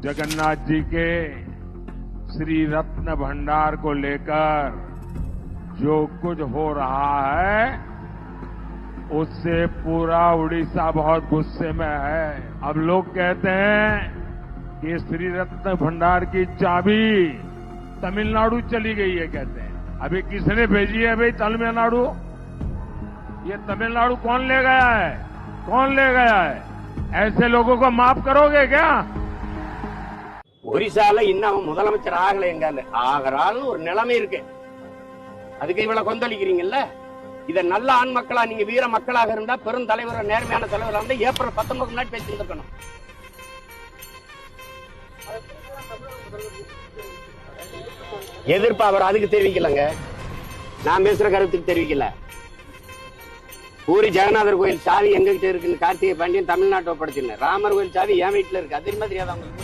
जगन्नाथ जी के श्री रत्न भंडार को लेकर जो कुछ हो रहा है उससे पूरा उड़ीसा बहुत गुस्से में है। अब लोग कहते हैं कि श्री रत्न भंडार की चाबी तमिलनाडु चली गई है, कहते हैं। अभी किसने भेजी है भाई तमिलनाडु? ये तमिलनाडु कौन ले गया है? कौन ले गया है? ऐसे लोगों को माफ करोगे क्या? ஒரிசால இன்னும் முதலமைச்சர் ஆகல, எங்க ஆகிறாலும் ஒரு நிலைமை இருக்கு. அதுக்கு இவ்வளவு கொந்தளிக்கிறீங்கல்ல? இத நல்ல ஆண் மக்களா, நீங்க வீர மக்களாக இருந்தா, பெரும் தலைவர், நேர்மையான தலைவராக இருந்தா ஏப்ரல் 19 முன்னாடி பேசியிருக்கணும். எதிர்ப்பு அவர் அதுக்கு தெரிவிக்கலங்க, நான் பேசுற கருத்துக்கு தெரிவிக்கல. பூரி ஜெகநாதர் கோயில் சாவி எங்க கிட்ட இருக்குன்னு கார்த்திகை பாண்டியன் தமிழ்நாட்டை ஒப்படைச்சிருந்தேன். ராமர் கோயில் சாவி என் வீட்டுல இருக்கு. அது தெரியாத உங்களுக்கு?